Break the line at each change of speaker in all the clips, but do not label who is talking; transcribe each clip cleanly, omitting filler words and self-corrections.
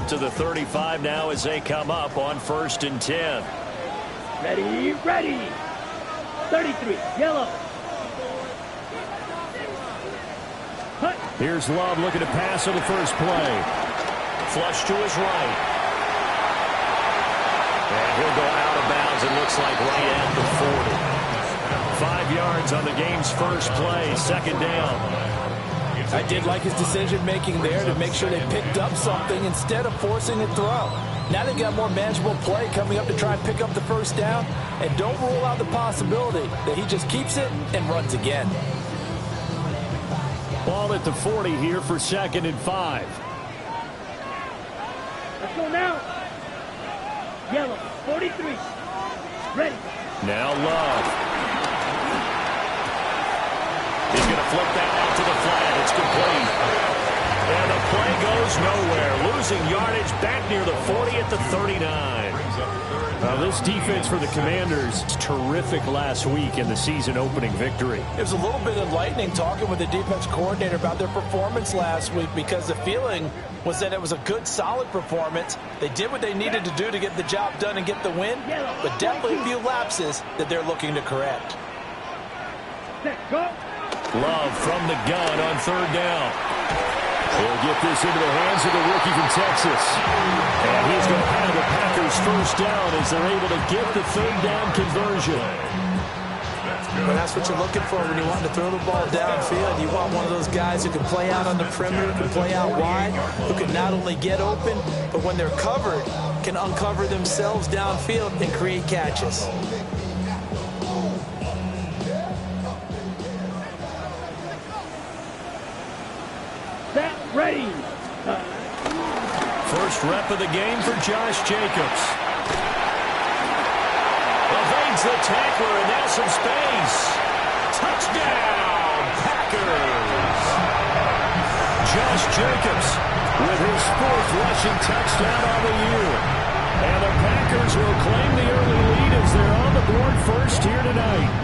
out to the 35 now as they come up on 1st and 10.
Ready, ready. 33, yellow. Cut.
Here's Love looking to pass on the first play. Flush to his right. And he'll go out of bounds, it looks like right at the 40. 5 yards on the game's first play, 2nd down.
I did like his decision-making there to make sure they picked up something instead of forcing a throw. Now they've got more manageable play coming up to try and pick up the first down, and don't rule out the possibility that he just keeps it and runs again.
Ball at the 40 here for 2nd and 5.
Let's go now. Yellow, 43. Ready.
Now Love. He's going to flip that out to the flat. It's complete. And the play goes nowhere. Losing yardage back near the 40 at the 39. Now this defense for the Commanders, terrific last week in the season opening victory.
It was a little bit enlightening talking with the defense coordinator about their performance last week, because the feeling was that it was a good, solid performance. They did what they needed to do to get the job done and get the win, but definitely a few lapses that they're looking to correct.
Go.
Love from the gun on 3rd down. He'll get this into the hands of the rookie from Texas. And he's going to have the Packers first down as they're able to get the 3rd down conversion.
Well, that's what you're looking for when you want to throw the ball downfield. You want one of those guys who can play out on the perimeter, can play out wide, who can not only get open, but when they're covered, can uncover themselves downfield and create catches.
Ready.
First rep of the game for Josh Jacobs. Evades the tackler, and now some space. Touchdown, Packers. Josh Jacobs with his 4th rushing touchdown on the year. And the Packers will claim the early lead as they're on the board first here tonight.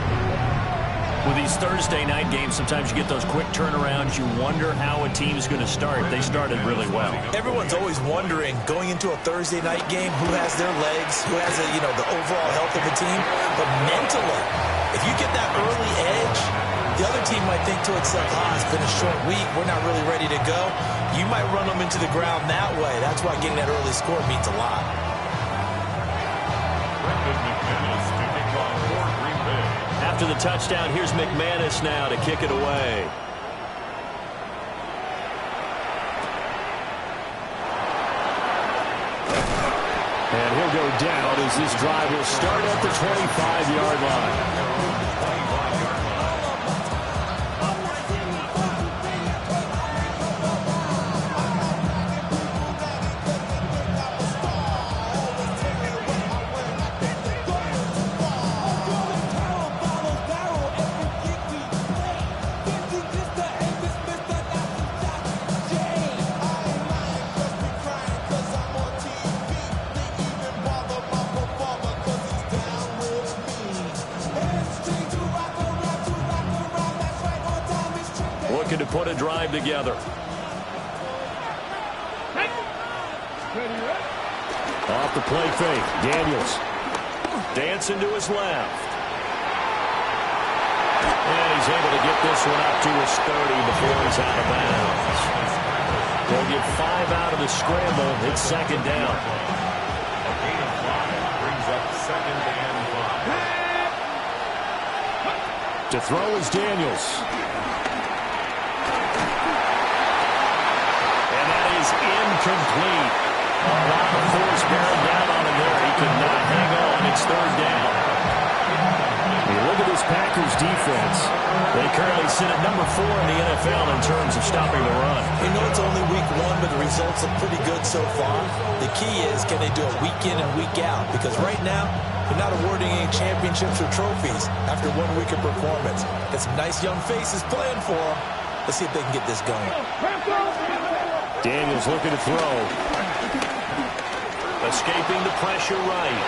With these Thursday night games, sometimes you get those quick turnarounds. You wonder how a team's going to start. They started really well.
Everyone's always wondering, going into a Thursday night game, who has their legs, who has the overall health of a team. But mentally, if you get that early edge, the other team might think to itself, it's been a short week, we're not really ready to go. You might run them into the ground that way. That's why getting that early score means a lot.
After the touchdown, here's McManus now to kick it away. And he'll go down as this drive will start at the 25-yard line. To put a drive together. Off the play fake, Daniels dancing to his left, and he's able to get this one up to his 30 before he's out of bounds. They'll get 5 out of the scramble. It's 2nd down.
A gain of 5 brings up 2nd and 5.
To throw is Daniels. Incomplete. A lot of force bearing down on him there. He could not hang on. It's 3rd down. You look at this Packers defense. They currently sit at number 4 in the NFL in terms of stopping the run.
You know it's only week 1, but the results look pretty good so far. The key is, can they do it week in and week out? Because right now, they're not awarding any championships or trophies after 1 week of performance. Got some nice young faces playing for them. Let's see if they can get this going.
Daniels looking to throw. Escaping the pressure right.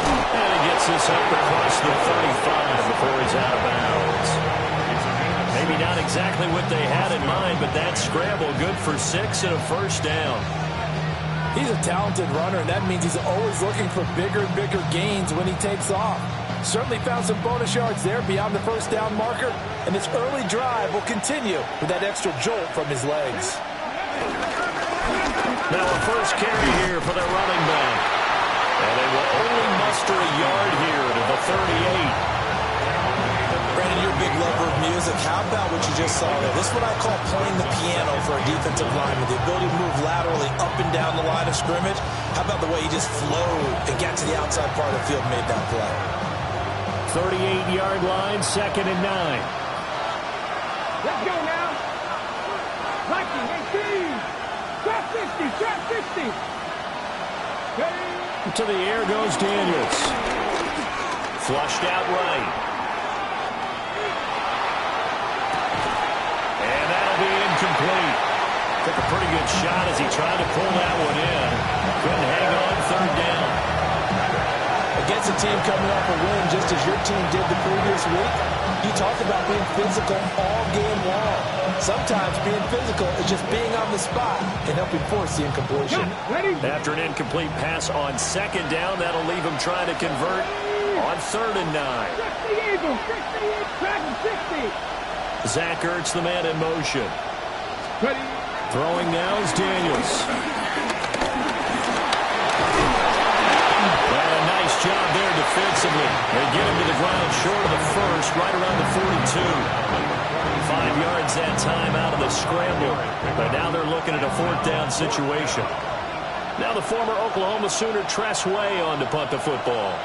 And he gets this up across the 35 before he's out of bounds. Maybe not exactly what they had in mind, but that scramble good for 6 and a first down.
He's a talented runner, and that means he's always looking for bigger and bigger gains when he takes off. Certainly found some bonus yards there beyond the first down marker, and this early drive will continue with that extra jolt from his legs.
Now a first carry here for the running back. And they will only muster a yard here to the 38.
Brandon, you're a big lover of music. How about what you just saw there? This is what I call playing the piano for a defensive lineman. The ability to move laterally up and down the line of scrimmage. How about the way he just flowed and got to the outside part of the field and made that play?
38-yard line, 2nd and 9.
Let's go now. Liking, 18. Drop 50, drop 50.
To the air goes Daniels. Flushed out right. And that'll be incomplete. Took a pretty good shot as he tried to pull that one in. Couldn't hang on 3rd down.
Against a team coming off a win just as your team did the previous week, you talked about being physical all game long. Sometimes being physical is just being on the spot and helping force the incompletion.
After an incomplete pass on 2nd down, that'll leave him trying to convert on 3rd and 9.
60.
Zach Ertz, the man in motion.
Ready.
Throwing now is Daniels. And a nice job there defensively. They get him to the ground short of the first, right around the 42. 5 yards that time out of the scramble. But now they're looking at a 4th down situation. Now the former Oklahoma Sooner Tress Way on to punt the football.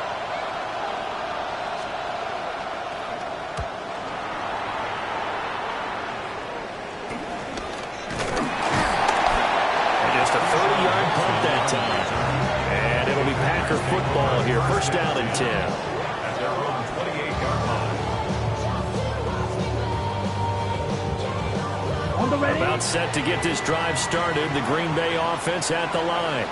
Just a 30-yard punt that time. And it'll be Packer football here. 1st down and 10.
At their own 28-yard line.
On the ready.
About set to get this drive started. The Green Bay offense at the line.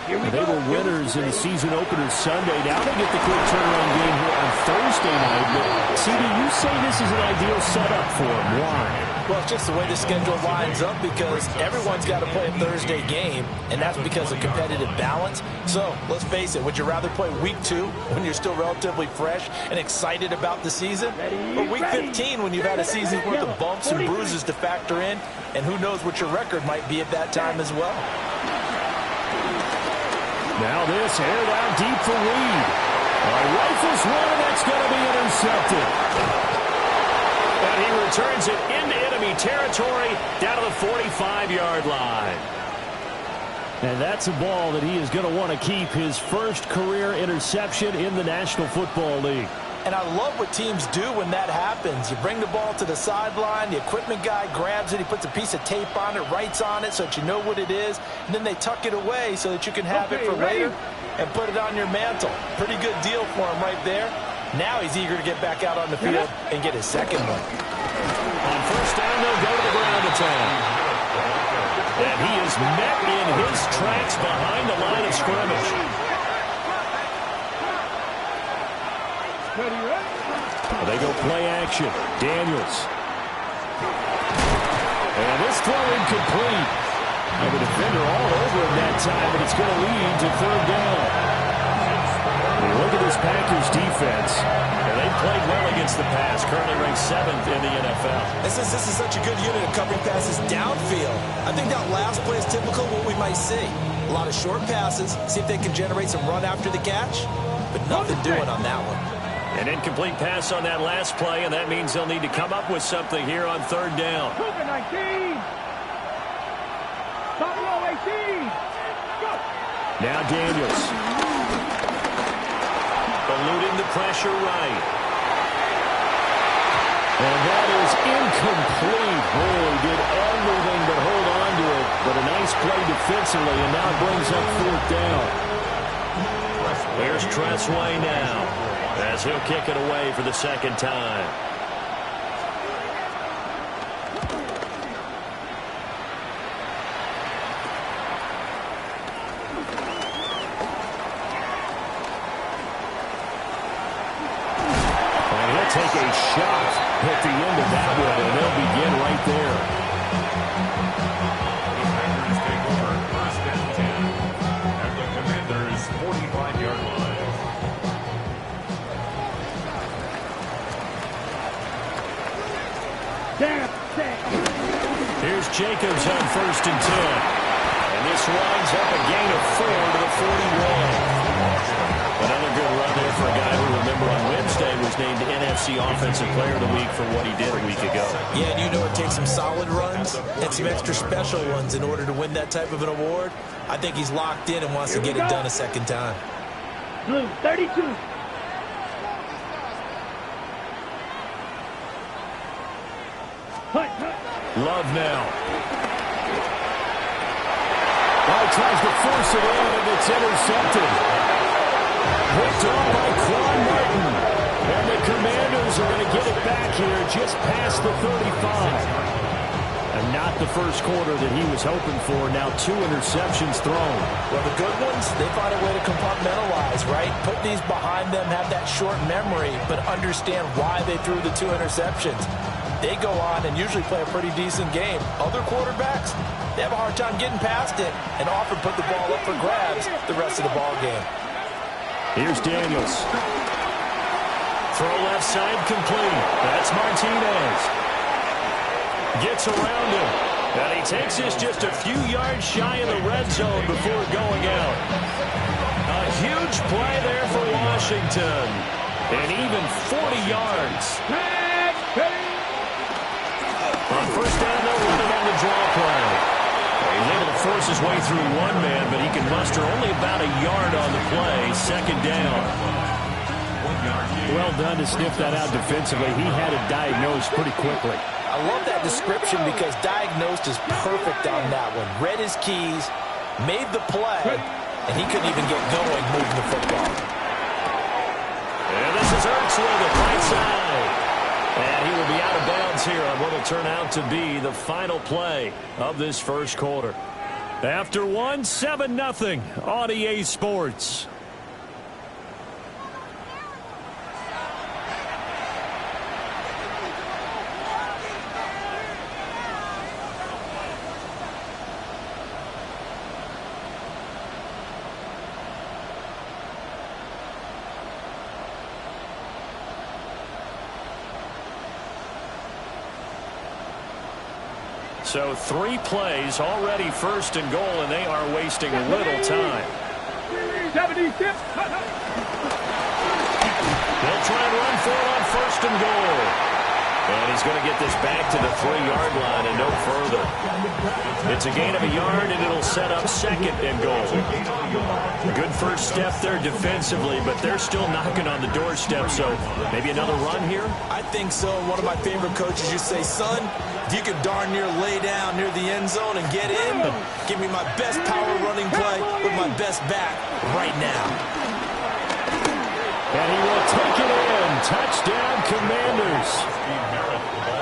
They were winners in the season opener Sunday. Now they get the quick turnaround game here on Thursday night. But, CD, you say this is an ideal setup for them. Why?
Well, it's just the way the schedule lines up because everyone's got to play a Thursday game, and that's because of competitive balance. So, let's face it, would you rather play week 2 when you're still relatively fresh and excited about the season? Or week 15 when you've had a season's worth of bumps and bruises to factor in, and who knows what your record might be at that time as well?
Now this aired out deep for Reed. Rifles one, and that's going to be intercepted. And he returns it into enemy territory down to the 45-yard line. And that's a ball that he is going to want to keep, his first career interception in the National Football League.
And I love what teams do when that happens. You bring the ball to the sideline, the equipment guy grabs it, he puts a piece of tape on it, writes on it so that you know what it is, and then they tuck it away so that you can have it for later and put it on your mantle. Pretty good deal for him right there. Now he's eager to get back out on the field and get his second one.
On 1st down, they'll go to the ground attack. And he is met in his tracks behind the line of scrimmage. They go play action. Daniels. And this throw incomplete. And the defender all over him that time, but it's going to lead to 3rd down. Look at this Packers defense. And they played well against the pass. Currently ranked 7th in the NFL.
This is such a good unit of covering passes downfield. I think that last play is typical of what we might see. A lot of short passes. See if they can generate some run after the catch. But nothing doing on that one.
An incomplete pass on that last play, and that means they'll need to come up with something here on 3rd down. Now Daniels. Eluding the pressure right. And that is incomplete. Oh, he did everything but hold on to it. But a nice play defensively, and now it brings up 4th down. There's Tressway now, as he'll kick it away for the 2nd time. And he'll to take a shot at the end of that one, and they'll begin right there.
Defenders take over first and 10 at the Commanders' 45-yard line.
Here's Jacobs on first and 10. And this winds up a gain of 4 to the 41. Another good run there for a guy who, remember, on Wednesday was named NFC Offensive Player of the Week for what he did a week ago.
Yeah, and you know it takes some solid runs and some extra special ones in order to win that type of an award. I think he's locked in and wants to get it done a second time.
Blue, 32.
Love now. Tries to force it in, and it's intercepted. Picked off by Quan Martin. And the Commanders are going to get it back here just past the 35. And not the first quarter that he was hoping for. Now 2 interceptions thrown.
Well, the good ones, they find a way to compartmentalize, right? Put these behind them, have that short memory, but understand why they threw the 2 interceptions. They go on and usually play a pretty decent game. Other quarterbacks, they have a hard time getting past it and often put the ball up for grabs the rest of the ball game.
Here's Daniels. Throw left side complete. That's Martinez. Gets around him. And he takes this just a few yards shy of the red zone before going out. A huge play there for Washington. And even 40 yards. On first down, they'll run it on the draw play. He's able to force his way through one man, but he can muster only about a yard on the play. Second down. Well done to sniff that out defensively. He had it diagnosed pretty quickly.
I love that description because diagnosed is perfect on that one. Read his keys, made the play, and he couldn't even get going moving the football.
And this is Ertz with it, right side. And he will be out of bounds here on what will turn out to be the final play of this first quarter. After one, 7-0 on EA Sports. So 3 plays, already first and goal, and they are wasting little time.
76.
They'll try and run for it on first and goal. And he's going to get this back to the 3-yard line and no further. It's a gain of a yard, and it'll set up second and goal. Good first step there defensively, but they're still knocking on the doorstep, so maybe another run here?
I think so. One of my favorite coaches used to say, son, if you can darn near lay down near the end zone and get in, give me my best power running play with my best back right now.
And he will take it in. Touchdown, Commanders.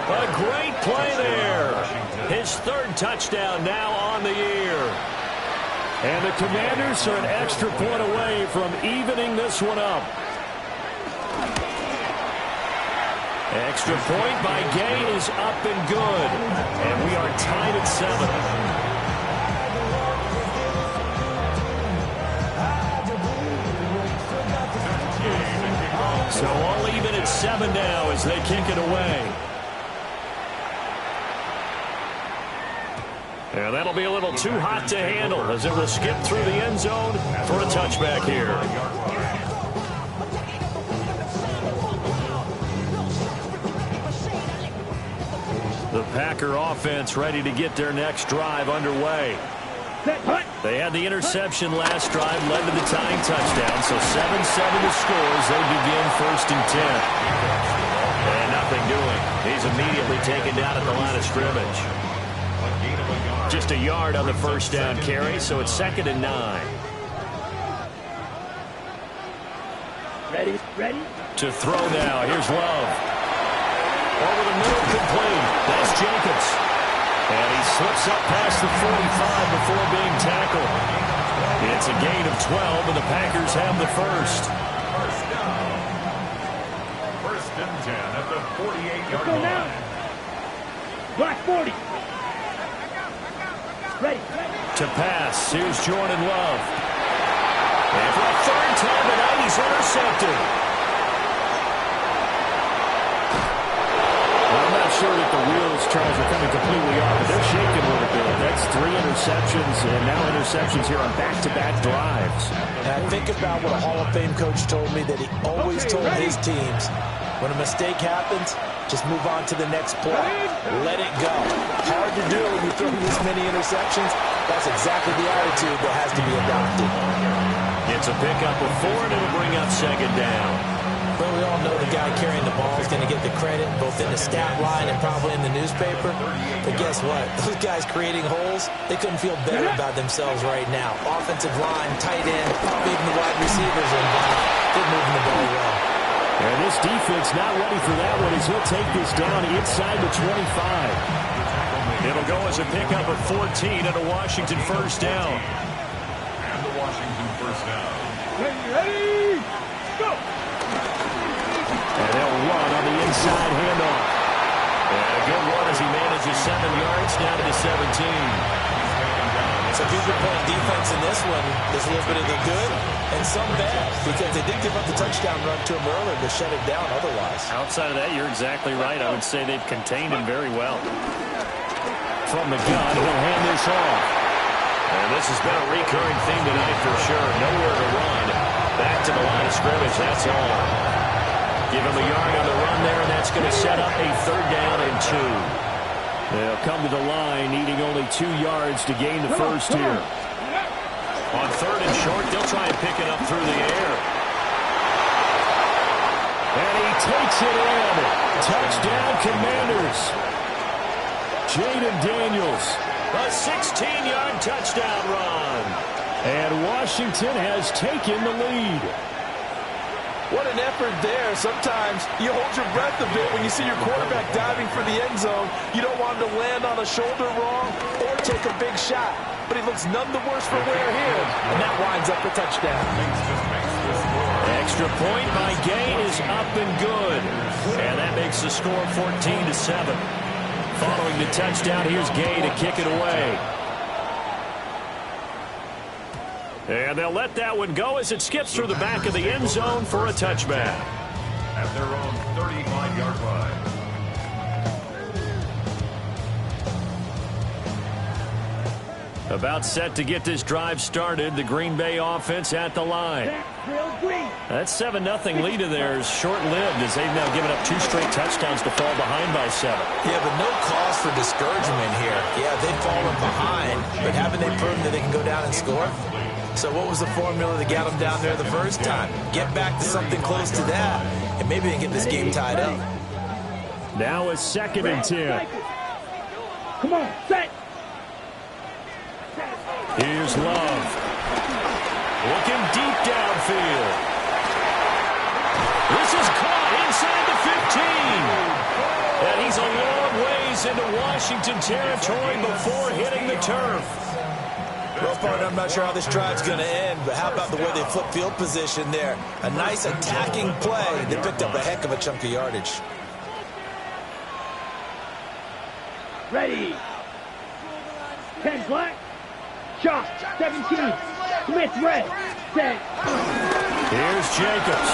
A great play there. His 3rd touchdown now on the year. And the Commanders are an extra point away from evening this one up. Extra point by Gay is up and good. And we are tied at 7. So all even at 7 now as they kick it away. And that'll be a little too hot to handle as it will skip through the end zone for a touchback here. The Packer offense ready to get their next drive underway. They had the interception last drive, led to the tying touchdown, so 7-7 to score as they begin first and 10. And nothing doing. He's immediately taken down at the line of scrimmage. Just a yard on the first down carry, so it's 2nd and 9.
Ready?
To throw now, here's Love. Over the middle, complete. That's Jacobs. And he slips up past the 45 before being tackled. It's a gain of 12, and the Packers have the first.
First and 10 at the 48-yard
Go
line.
now. Black 40. Ready.
To pass, here's Jordan Love. And for a third time tonight, he's intercepted.
I'm not sure that the wheels, Charles, are coming completely off, but they're shaking a little bit. That's 3 interceptions, and now interceptions here on back-to-back drives.
And I think about what a Hall of Fame coach told me, that he always told his teams, when a mistake happens, just move on to the next play. Let it go. Hard to do when you throw this many interceptions. That's exactly the attitude that has to be adopted.
It's a pickup of 4, and it'll bring up second down.
Well, we all know the guy carrying the ball is going to get the credit, both in the stat line and probably in the newspaper. But guess what? Those guys creating holes, they couldn't feel better about themselves right now. Offensive line, tight end, probably even the wide receivers are involved. They're moving the ball well.
And this defense not ready for that one as he'll take this down inside the 25.
It'll go as a pickup of 14 and a Washington first down.
And the Washington first down.
Ready, go!
And they'll run on the inside handoff.
And a good one as he manages 7 yards down to the 17.
So if you've been playing defense in this one, there's a little bit of the good and some bad, because they did give up the touchdown run to him earlier to shut it down otherwise.
Outside of that, you're exactly right. I would say they've contained him very well.
From the gun, he'll hand this off. And this has been a recurring theme tonight for sure. Nowhere to run. Back to the line of scrimmage, that's all. Give him a yard on the run there, and that's going to set up a 3rd down and 2.
They'll come to the line, needing only 2 yards to gain the first here.
On 3rd and short, they'll try and pick it up through the air.
And he takes it in. Touchdown, Commanders. Jaden Daniels.
A 16-yard touchdown run.
And Washington has taken the lead.
What an effort there. Sometimes you hold your breath a bit when you see your quarterback diving for the end zone. You don't want him to land on a shoulder wrong or take a big shot. But he looks none the worse for wear here, and that winds up a touchdown.
Extra point by Gay is up and good. And that makes the score 14-7. Following the touchdown, here's Gay to kick it away. And they'll let that one go as it skips through the back of the end zone for a touchback.
At their own 35-yard line.
About set to get this drive started. The Green Bay offense at the line. That 7-0 lead of theirs short-lived as they've now given up 2 straight touchdowns to fall behind by 7.
Yeah, but no cause for discouragement here. Yeah, they've fallen behind, but haven't they proven that they can go down and score? So what was the formula that got them down there the first time? Get back to something close to that, and maybe they can get this game tied up.
Now a 2nd and 10.
Come on, set.
Here's Love. Looking deep downfield. This is caught inside the 15. And he's a long ways into Washington territory before hitting the turf.
Well, partner, I'm not sure how this drive's going to end, but how about the way they flip field position there? A nice attacking play. They picked up a heck of a chunk of yardage.
Ready. 10 black. Shot. 17. Smith red. Set.
Here's Jacobs.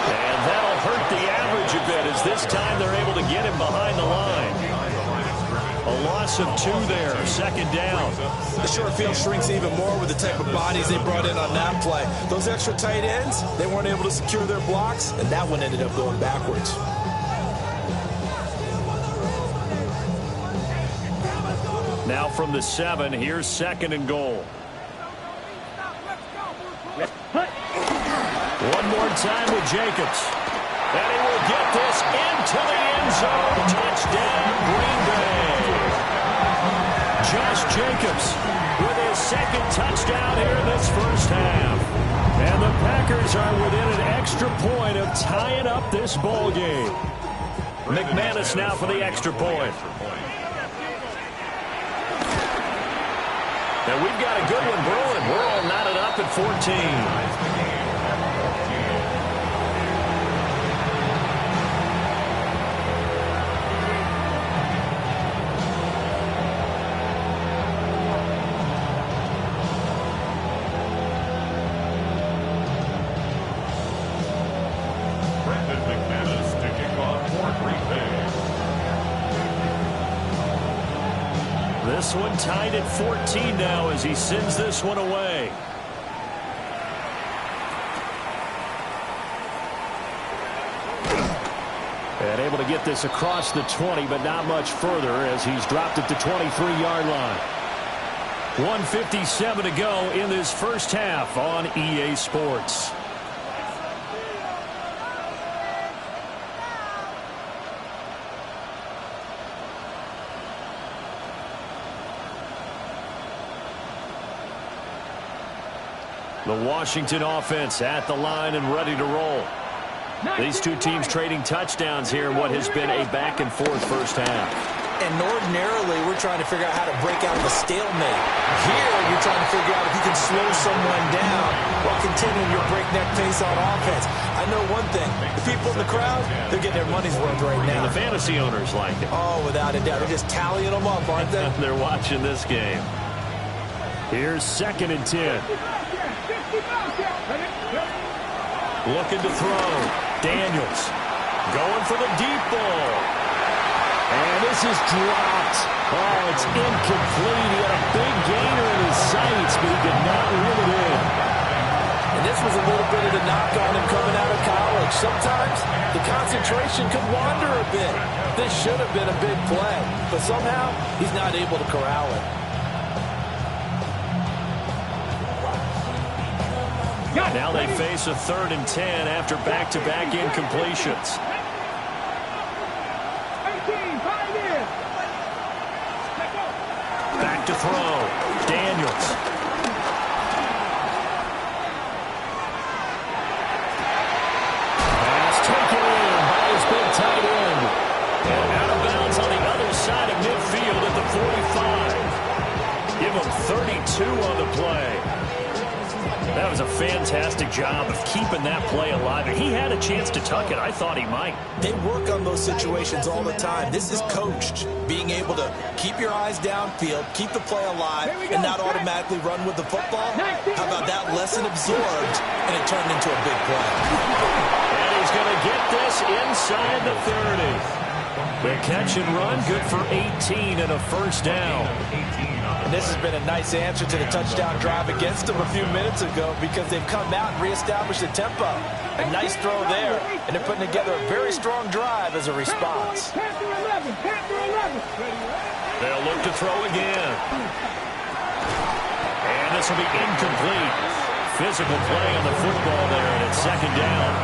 And that'll hurt the average a bit as this time they're able to get him behind the line. A loss of 2 there, 2nd down.
The short field shrinks even more with the type of bodies they brought in on that play. Those extra tight ends, they weren't able to secure their blocks, and that one ended up going backwards.
Now from the 7, here's 2nd and goal. One more time with Jacobs. And he will get this into the end zone. Touchdown, Green Bay. Josh Jacobs with his 2nd touchdown here in this first half. And the Packers are within an extra point of tying up this ball game. McManus now for the extra point. And we've got a good one brewing. We're all knotted up at 14. This one tied at 14 now as he sends this one away.
And able to get this across the 20, but not much further as he's dropped it to 23-yard line.
1:57 to go in this first half on EA Sports. The Washington offense at the line and ready to roll. These two teams trading touchdowns here in what has been a back-and-forth first half.
And ordinarily, we're trying to figure out how to break out of a stalemate. Here, you're trying to figure out if you can slow someone down while continuing your breakneck pace on offense. I know one thing. The people in the crowd, they're getting their money's worth right now.
And the fantasy owners like it.
Oh, without a doubt. They're just tallying them up, aren't they?
They're watching this game.
Here's 2nd and 10.
Looking to throw. Daniels going for the deep ball.
And this is dropped. Oh, it's incomplete. He had a big gainer in his sights, but he could not reel it in.
And this was a little bit of the knock on him coming out of college. Sometimes the concentration could wander a bit. This should have been a big play, but somehow he's not able to corral it.
Now they face a 3rd and 10 after back-to-back incompletions. Back to throw. Daniels.
Pass taken in by his big tight end.
And out of bounds on the other side of midfield at the 45. Give him 32 on the play. That was a fantastic job of keeping that play alive. And he had a chance to tuck it. I thought he might.
They work on those situations all the time. This is coached. Being able to keep your eyes downfield, keep the play alive, and not automatically run with the football. How about that lesson absorbed, and it turned into a big play.
And he's going to get this inside the 30. The catch and run, good for 18 and a first down.
And this has been a nice answer to the touchdown drive against them a few minutes ago because they've come out and reestablished the tempo. A nice throw there, and they're putting together a very strong drive as a response.
They'll look to throw again. And this will be incomplete. Physical play on the football there, and it's 2nd down.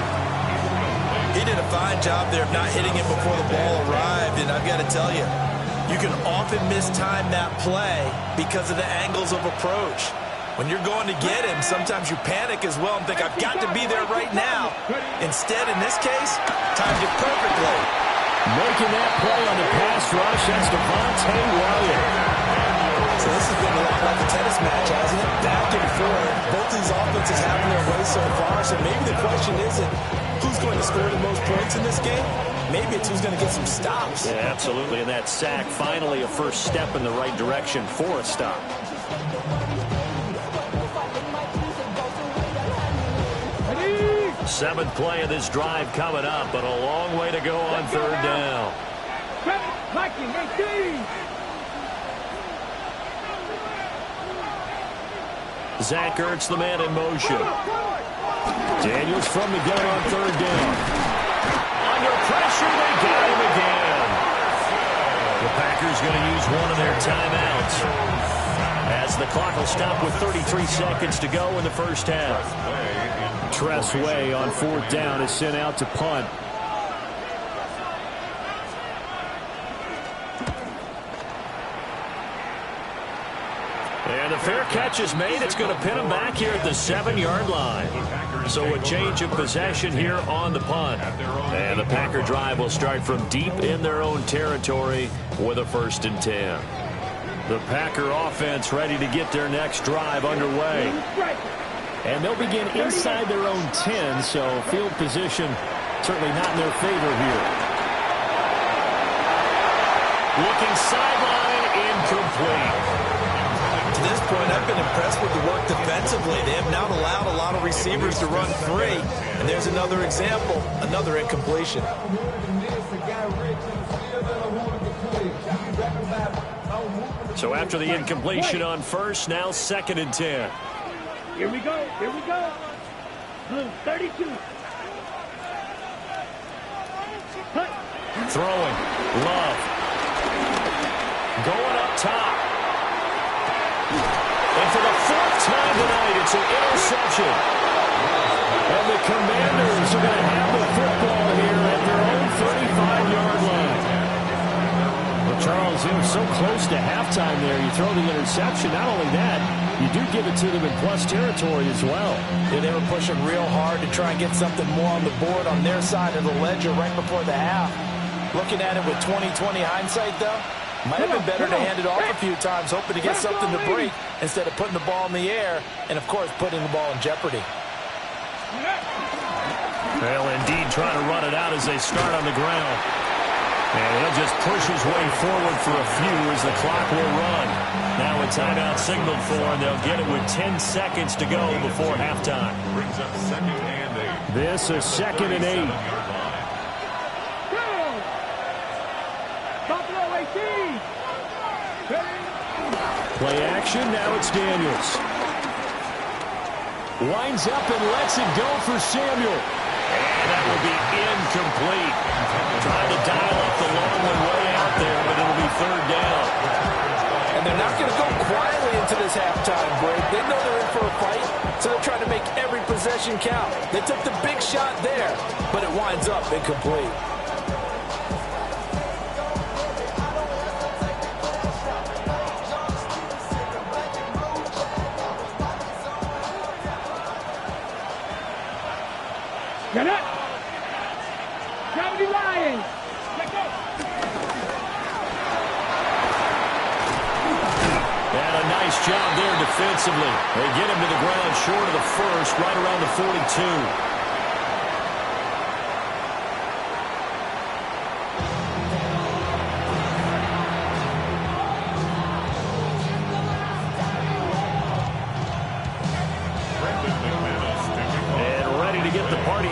He did a fine job there of not hitting it before the ball arrived, and I've got to tell you, you can often mistime that play because of the angles of approach. When you're going to get him, sometimes you panic as well and think, I've got to be there right now. Instead, in this case, timed it perfectly.
Making that play on the pass rush, that's Devontae Wyatt.
So this has been a lot like a tennis match, hasn't it? Back and forth. Both these offenses having their way so far, so maybe the question isn't who's going to score the most points in this game. Maybe it's who's going to get some stops.
Yeah, absolutely. And that sack, finally a first step in the right direction for a stop. Seventh play of this drive coming up, but a long way to go on 3rd down. Zach Ertz, the man in motion.
Daniels from the gun on 3rd down.
Under pressure, they got him again. The Packers going to use one of their timeouts as the clock will stop with 33 seconds to go in the first half.
Tress Way on 4th down is sent out to punt.
And the fair catch is made. It's going to pin him back here at the 7-yard line. So a change of possession here on the punt. And the Packer drive will start from deep in their own territory with a 1st and 10. The Packer offense ready to get their next drive underway.
And they'll begin inside their own 10, so field position certainly not in their favor here.
Looking sideline, incomplete.
To this point, I've I've been impressed with the work defensively. They have not allowed a lot of receivers to run free. And there's another example, another incompletion.
So after the incompletion on first, now 2nd and 10.
Here we go. Here we go. Blue, 32.
Throwing. Love. Going up top. And for the 4th time tonight, it's an interception. And the Commanders are going to have the football here at their own 35-yard line. Well, Charles, they were so close to halftime there. You throw the interception. Not only that, you do give it to them in plus territory as well.
Yeah, they were pushing real hard to try and get something more on the board on their side of the ledger right before the half. Looking at it with 20/20 hindsight, though, might have been better to hand it off a few times, hoping to get something to break instead of putting the ball in the air and, of course, putting the ball in jeopardy.
Well, indeed, trying to run it out as they start on the ground. And he'll just push his way forward for a few as the clock will run. Now a timeout signaled for, and they'll get it with 10 seconds to go before halftime.
Brings up 2nd and 8.
This is 2nd and 8. Play action, now it's Daniels. Winds up and lets it go for Samuel. And that will be incomplete. Trying to dial up the long one way out there, but it'll be 3rd down.
And they're not going to go quietly into this halftime break. They know they're in for a fight, so they're trying to make every possession count. They took the big shot there, but it winds up incomplete.
Get up! Gravity Lions! Let go!
And a nice job there defensively. They get him to the ground short of the first, right around the 42.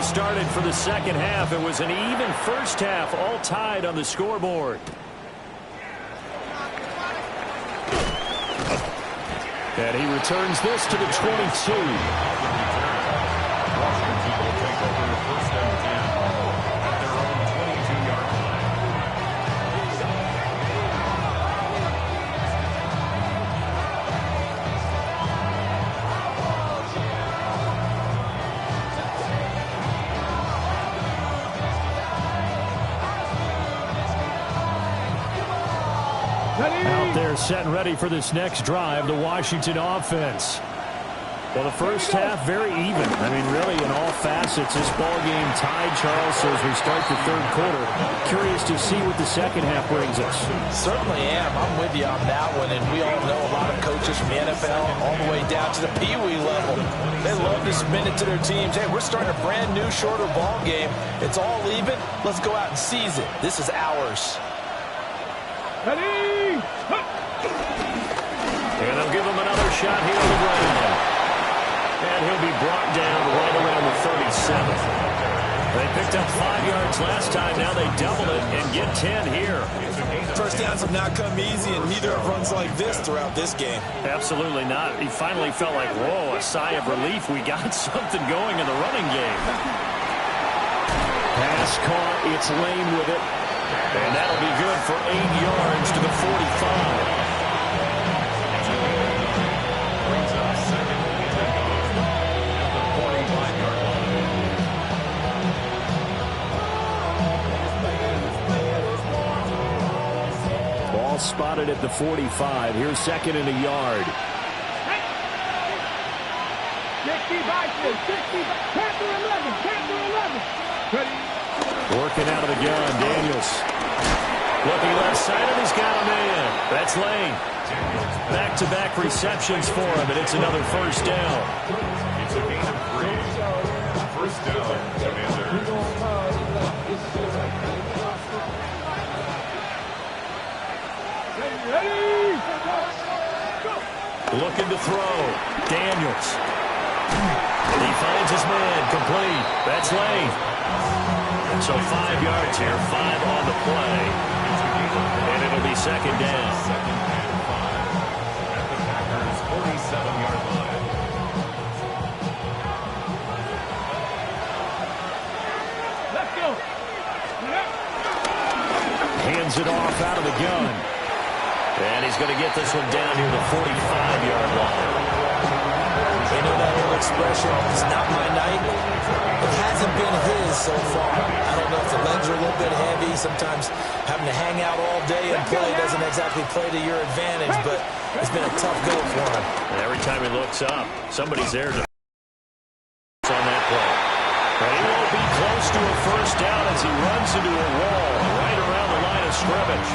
Started for the 2nd half. It was an even first half, all tied on the scoreboard. And he returns this to the 22.
Washington will take over 1st and 10 at their own 22-yard line.
Out there set and ready for this next drive, the Washington offense. Well, the first half, very even. I mean, really, in all facets, this ball game tied, Charles, so as we start the 3rd quarter. Curious to see what the 2nd half brings us.
Certainly am. I'm with you on that one, and we all know a lot of coaches from the NFL all the way down to the Pee Wee level. They love to spin it to their teams. Hey, we're starting a brand new, shorter ball game. It's all even. Let's go out and seize it. This is ours.
Ready!
And they'll give him another shot here on the ground. And he'll be brought down right around the 37th. They picked up 5 yards last time. Now they double it and get 10 here.
First downs have not come easy, and neither have runs like this throughout this game.
Absolutely not. He finally felt like, whoa, a sigh of relief. We got something going in the running game. Pass caught. It's Lane with it. And that'll be good for 8 yards to the 45.
Brings up 2nd and 10 at the 45-yard line.
Ball spotted at the 45. Here's 2nd and a yard.
60 Panther 11.
Working out of the gun, Daniels. Looking left side, and he's got a man. That's Lane. Back-to-back receptions for him, and it's another first down.
It's a gain of 3. First down, Commanders.
Looking to throw. Daniels. He finds his man. Complete. That's late. So 5 yards here. 5 on the play. And it'll be second down.
Second and 5 at the Packers' 47-yard line.
Let's go.
Hands it off out of the gun. And he's going to get this one down near the 45-yard line.
You know that old expression, it's not my night? It hasn't been his so far. I don't know if the legs are a little bit heavy. Sometimes having to hang out all day and play doesn't exactly play to your advantage, but it's been a tough go for him.
And every time he looks up, somebody's there to on that play. But he won't be close to a first down as he runs into a wall right around the line of scrimmage.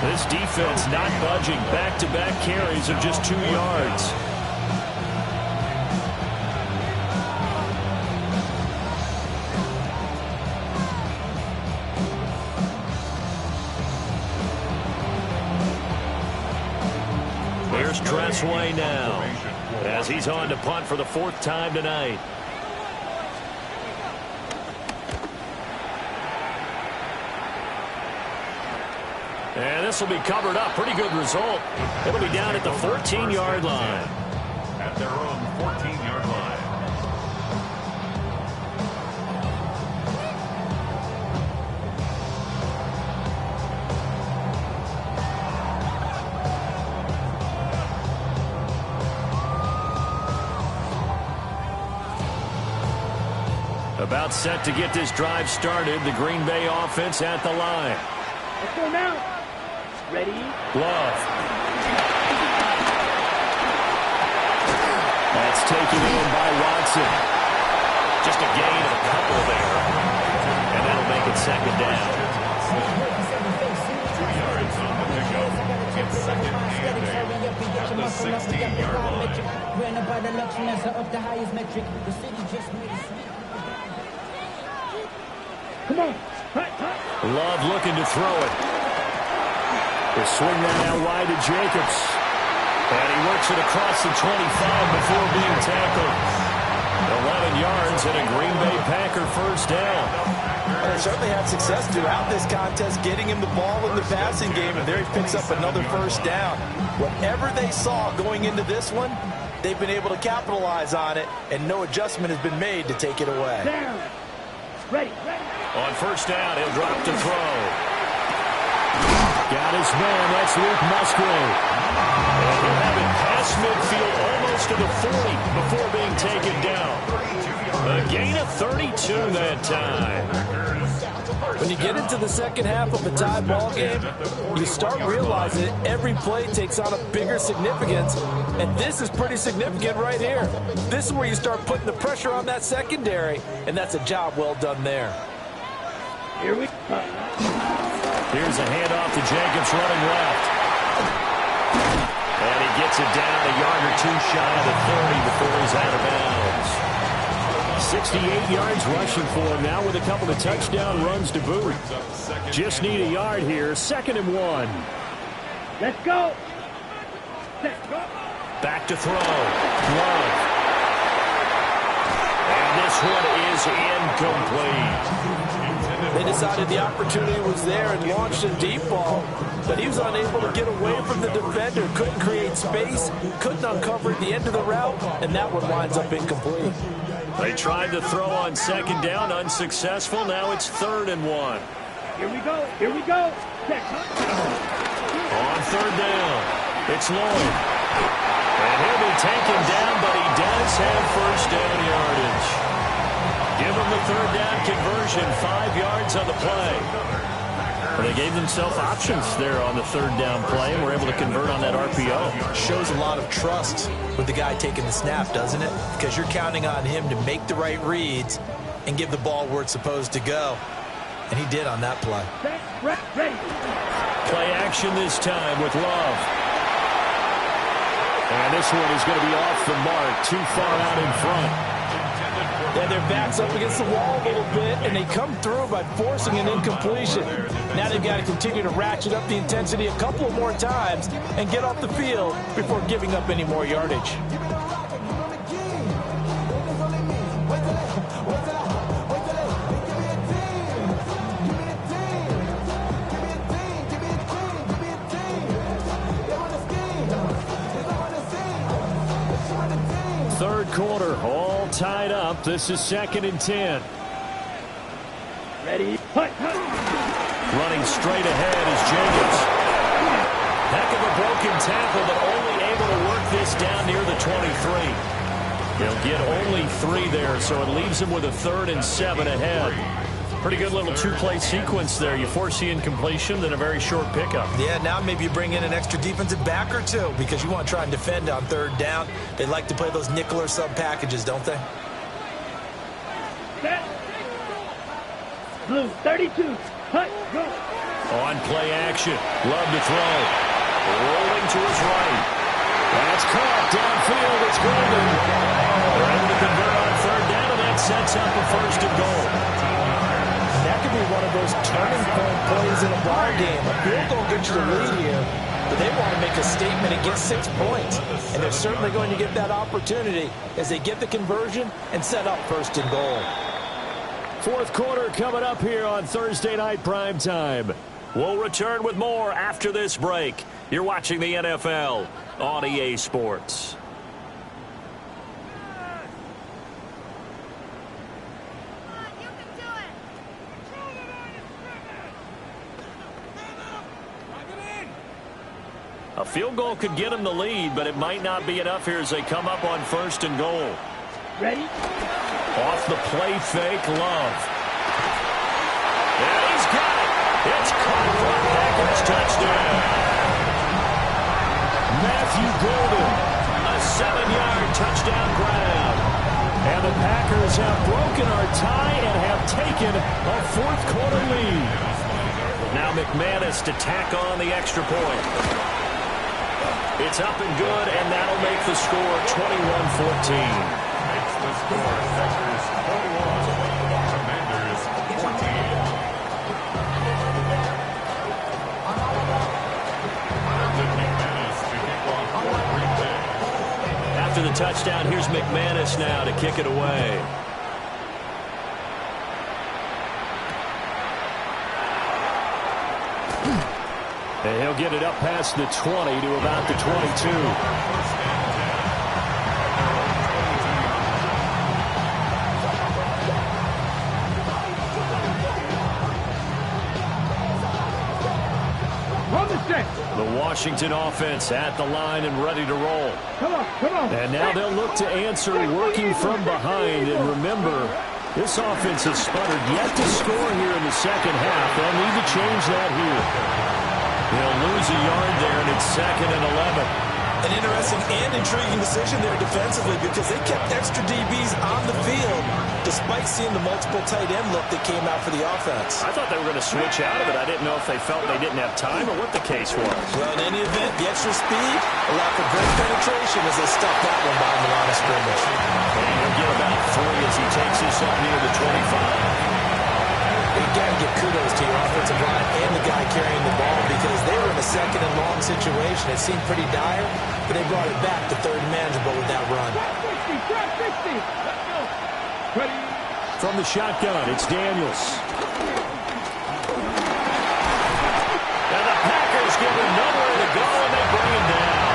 This defense not budging. Back-to-back carries of just 2 yards. Here's Tressway now as he's on to punt for the 4th time tonight. And this will be covered up. Pretty good result. It'll be down at the 14-yard line.
At their own 14-yard line.
About set to get this drive started. The Green Bay offense at the line.
Let's go now. Ready?
Love. That's taken in by Watson. Just a gain of a couple there. And that'll make it second down.
2 yards on the pickup. It's second and 8 at the 16-yard line.
Come on.
Love looking to throw it. They swing that out wide to Jacobs. And he works it across the 25 before being tackled. 11 yards and a Green Bay Packer first down.
And they certainly had success throughout this contest getting him the ball in the passing game, and there he picks up another first down. Whatever they saw going into this one, they've been able to capitalize on it, and no adjustment has been made to take it away.
Down. Ready.
On first down, he'll drop to throw. Got his man. That's Luke Musgrave. And he'll have it past midfield almost to the 40 before being taken down. A gain of 32 that time.
When you get into the second half of a tie ball game, you start realizing every play takes on a bigger significance, and this is pretty significant right here. This is where you start putting the pressure on that secondary, and that's a job well done there.
Here we go.
Here's a handoff to Jacobs running left. And he gets it down a yard or two shy of the 30 before he's out of bounds. 68 yards rushing for him now with a couple of touchdown runs to boot. Just need a yard here. 2nd and 1.
Let's go. Let's go.
Back to throw. Love. And this one is incomplete.
They decided the opportunity was there and launched a deep ball, but he was unable to get away from the defender, couldn't create space, couldn't uncover at the end of the route, and that one winds up incomplete.
They tried to throw on 2nd down, unsuccessful. Now it's 3rd and 1.
Here we go. Here we go.
On 3rd down, it's Lloyd. And he'll be taken down, but he does have first down yardage. Give him the 3rd down conversion, 5 yards on the play. Well, they gave themselves options there on the 3rd down play and were able to convert on that RPO.
Shows a lot of trust with the guy taking the snap, doesn't it? Because you're counting on him to make the right reads and give the ball where it's supposed to go. And he did on that play.
Ready.
Play action this time with Love. And this one is going to be off the mark, too far out in front.
Yeah, their back's up against the wall a little bit, and they come through by forcing an incompletion. Now they've got to continue to ratchet up the intensity a couple of more times and get off the field before giving up any more yardage.
Third quarter, all tied up. This is 2nd and 10.
Ready?
Running straight ahead is Jacobs. Heck of a broken tackle, but only able to work this down near the 23. He'll get only 3 there, so it leaves him with a 3rd and 7 ahead. Pretty good little two-play sequence there. You force the incompletion, then a very short pickup.
Yeah, now maybe you bring in an extra defensive back or two because you want to try and defend on 3rd down. They like to play those nickel or sub packages, don't they?
Set. Blue 32. Hut. Go.
On play action. Love to throw. Rolling to his right. That's caught downfield. It's Golden. They're able to convert on 3rd down, and that sets up a 1st and goal.
That could be one of those turning point plays in a ball game. A field goal gets you the lead here, but they want to make a statement and get 6 points. And they're certainly going to get that opportunity as they get the conversion and set up 1st and goal.
4th quarter coming up here on Thursday Night Primetime. We'll return with more after this break. You're watching the NFL on EA Sports. A field goal could get them the lead, but it might not be enough here as they come up on 1st and goal.
Ready?
Off the play fake, Love. And he's got it. It's caught for a Packers touchdown. Matthew Golden, a 7-yard touchdown grab. And the Packers have broken our tie and have taken a 4th quarter lead. Now McManus to tack on the extra point. It's up and good, and that'll make the score 21-14.
Makes the score Packers 21, Commanders 14. McManus to kick off for Green Bay.
After the touchdown, here's McManus now to kick it away. And he'll get it up past the 20 to about the 22. The Washington offense at the line and ready to roll.
Come on, come on.
And now they'll look to answer working from behind. And remember, this offense has sputtered yet to score here in the 2nd half. They'll need to change that here. They'll lose a yard there, and it's 2nd and 11.
An interesting and intriguing decision there defensively because they kept extra DBs on the field despite seeing the multiple tight end look that came out for the offense.
I thought they were going to switch out of it. I didn't know if they felt they didn't have time or what the case was.
Well, in any event, the extra speed allowed for great penetration as they stuffed that one behind the line of scrimmage.
And he'll get about 3 as he takes this up near the 25.
You've got to give kudos to your offensive line and the guy carrying the ball because they were in a 2nd and long situation. It seemed pretty dire, but they brought it back to 3rd and manageable with that run.
Drop 50. Let's go. Ready?
From the shotgun, it's Daniels. And the Packers give him nowhere to go, and they bring him down.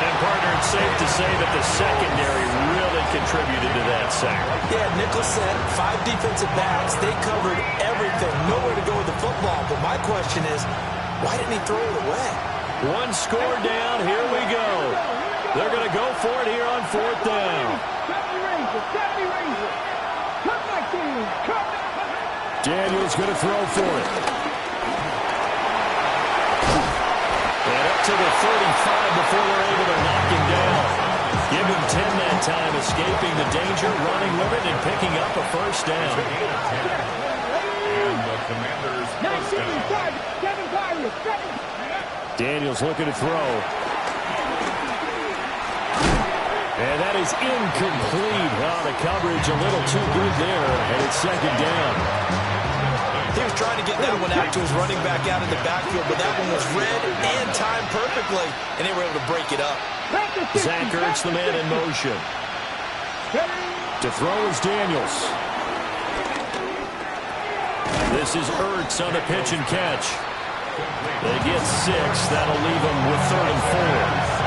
And, partner, it's safe to say that the secondary really contributed to that sack.
Yeah, Nicholson, 5 defensive backs. They covered everything. Nowhere to go with the football. But my question is, why didn't he throw it away?
1 score down. Here we go. They're going to go for it here on 4th down. Daniels going to throw for it. And up to the 35 before they're able to knock him down. Give him 10 that time, escaping the danger, running with it, and picking up a 1st down.
And the Commanders' 1st down.
Daniels looking to throw. And that is incomplete. Oh, the coverage a little too good there, and it's second down.
He was trying to get that one out to his running back out in the backfield, but that one was read and timed perfectly, and they were able to break it up.
Zach Ertz, the man in motion. To throw is Daniels. This is Ertz on the pitch and catch. They get 6. That'll leave them with 3rd and 4.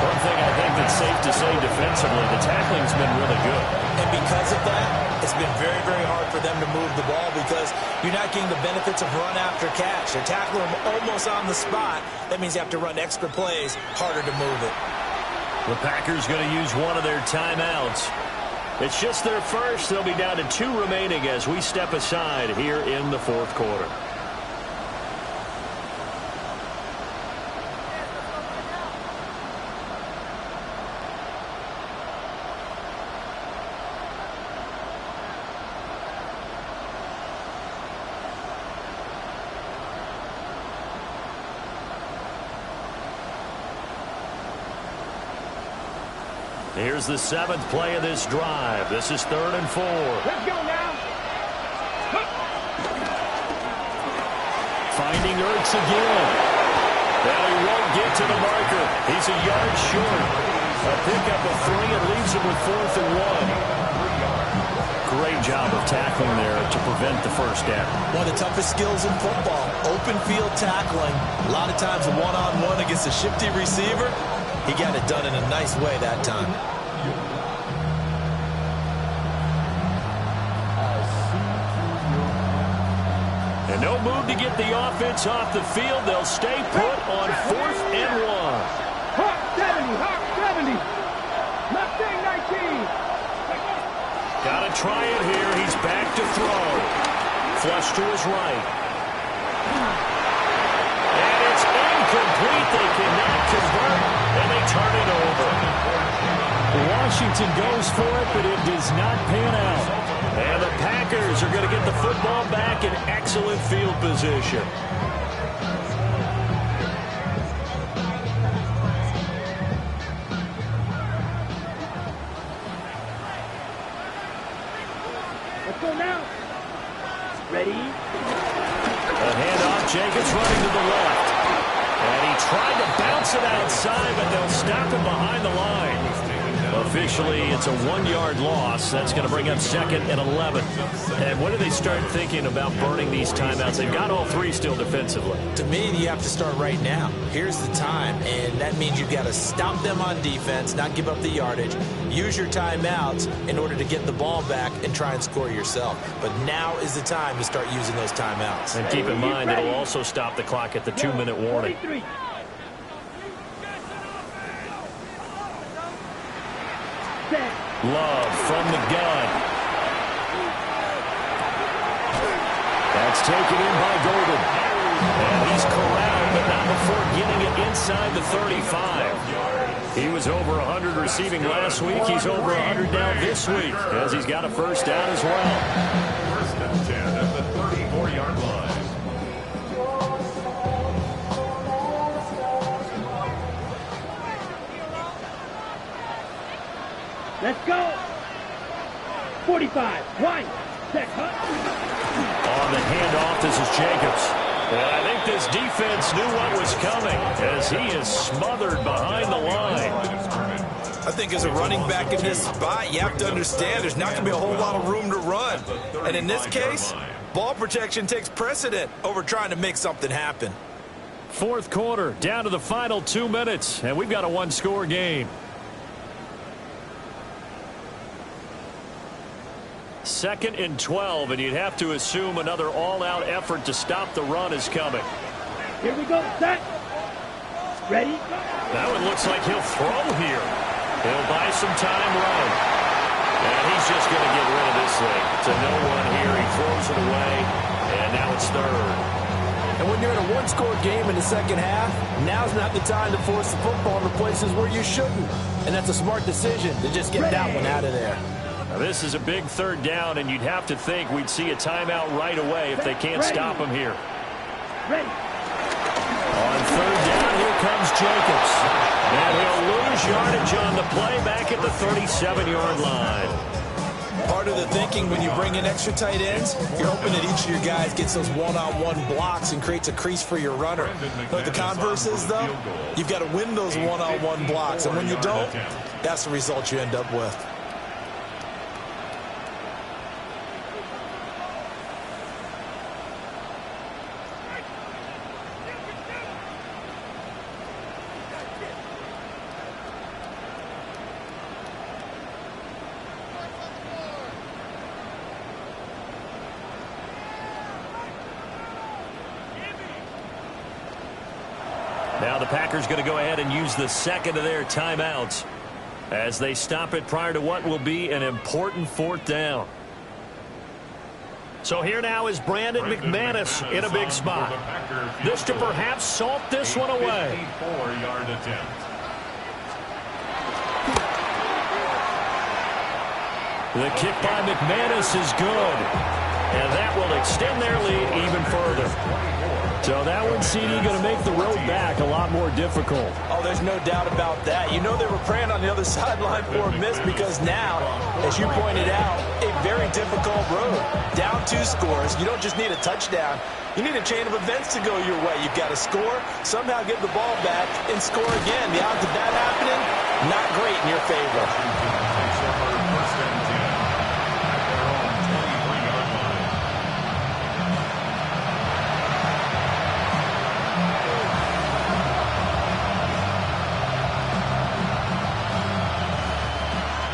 One thing I think that's safe to say defensively, the tackling's been really good.
And because of that, it's been very, very hard for them to move the ball because you're not getting the benefits of run after catch. They're tackling them almost on the spot. That means you have to run extra plays, harder to move it.
The Packers going to use one of their timeouts. It's just their first. They'll be down to 2 remaining as we step aside here in the 4th quarter. Here's the 7th play of this drive. This is 3rd and 4.
Let's go now.
Finding Ertz again. Well, he won't get to the marker. He's a yard short. A pickup of 3 and leaves him with 4th and 1. Great job of tackling there to prevent the first down.
One of the toughest skills in football, open field tackling. A lot of times a one-on-one against a shifty receiver. He got it done in a nice way that time.
And no move to get the offense off the field. They'll stay put on 4th and 1.
Hawk 70, Hawk 70. Mustang 19.
Got to try it here. He's back to throw. Flush to his right. And it's incomplete. They cannot convert, and they turn it over. Washington goes for it, but it does not pan out. And the Packers are going to get the football back in excellent field position.
Let's go now. Ready?
A handoff. Jacobs running to the left. And he tried to bounce it outside, but they'll stop him behind the line. Officially, it's a 1-yard loss. That's going to bring up 2nd and 11. And when do they start thinking about burning these timeouts? They've got all 3 still defensively.
To me, you have to start right now. Here's the time, and that means you've got to stop them on defense, not give up the yardage, use your timeouts in order to get the ball back and try and score yourself. But now is the time to start using those timeouts.
And keep in mind, it'll also stop the clock at the 2-minute warning.
43.
Love from the gun. That's taken in by Golden. And he's corralled, but not before getting it inside the 35. He was over 100 receiving last week. He's over 100 now this week, as he's got a first down as well.
1st and 10 at the 34-yard line.
Let's go. 45. One. Set.
On the handoff, this is Jacobs. And I think this defense knew what was coming as he is smothered behind the line.
I think as a running back in this spot, you have to understand there's not going to be a whole lot of room to run. And in this case, ball protection takes precedent over trying to make something happen.
4th quarter, down to the final 2 minutes, and we've got a 1-score game. 2nd and 12, and you'd have to assume another all-out effort to stop the run is coming.
Here we go. Set. Ready?
That one looks like he'll throw here. He'll buy some time running. And he's just going to get rid of this thing. To no one here. He throws it away, and now it's 3rd.
And when you're in a 1-score game in the second half, now's not the time to force the football in the places where you shouldn't. And that's a smart decision to just get that one out of there.
Now, this is a big 3rd down, and you'd have to think we'd see a timeout right away if they can't stop him here.
Ready.
On 3rd down, here comes Jacobs. And he'll lose lose yardage on the play back at the 37-yard line.
Part of the thinking when you bring in extra tight ends, you're hoping that each of your guys gets those one-on-one blocks and creates a crease for your runner. But the converse is, though, you've got to win those one-on-one blocks. And when you don't, that's the result you end up with.
Now the Packers going to go ahead and use the second of their timeouts as they stop it prior to what will be an important fourth down. So here now is Brandon McManus in a big spot. This to perhaps salt this one away.
54-yard attempt.
The kick by McManus is good. And that will extend their lead even further. So that one, CD, going to make the road back a lot more difficult.
Oh, there's no doubt about that. You know they were praying on the other sideline for a miss because now, as you pointed out, a very difficult road. Down 2 scores. You don't just need a touchdown. You need a chain of events to go your way. You've got to score, somehow get the ball back, and score again. The odds of that happening, not great in your favor.
First and 10 at their own 23-yard line.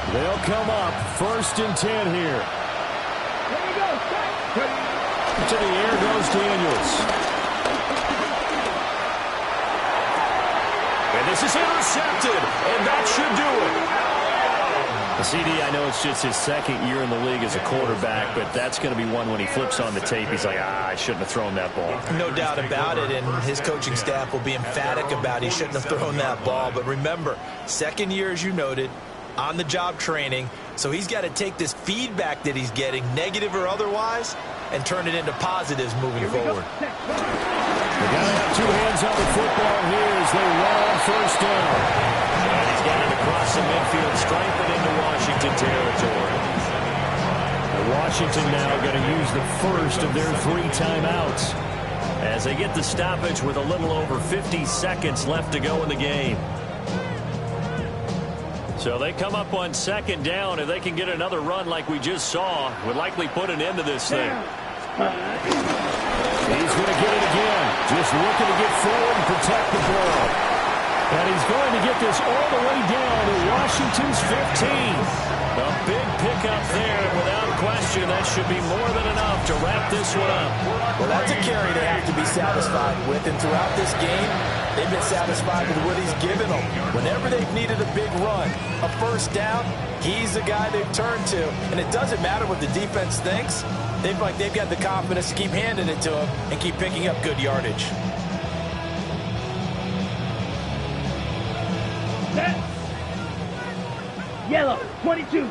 They'll come up first and 10 here.
There you go.
To the air goes Daniels. And this is intercepted, and that should do it. CD, I know it's just his second year in the league as a quarterback, but that's going to be one when he flips on the tape. He's like, I shouldn't have thrown that ball.
No doubt about it, and his coaching staff will be emphatic about he shouldn't have thrown that ball. But remember, second year, as you noted, on-the-job training, so he's got to take this feedback that he's getting, negative or otherwise, and turn it into positives moving forward.
They got to have 2 hands on the football here as they run on first down. And he's got it across the midfield, striping into Washington territory. And Washington now going to use the first of their 3 timeouts as they get the stoppage with a little over 50 seconds left to go in the game. So they come up on second down. If they can get another run like we just saw, would likely put an end to this thing. He's going to get it again. Just looking to get forward and protect the ball. And he's going to get this all the way down to Washington's 15. A big pickup there. Without question, that should be more than enough to wrap this one up.
Well, that's a carry they have to be satisfied with. And throughout this game, they've been satisfied with what he's given them. Whenever they've needed a big run, a first down, he's the guy they've turned to. And it doesn't matter what the defense thinks. They've got the confidence to keep handing it to him and keep picking up good yardage.
Yellow, 22.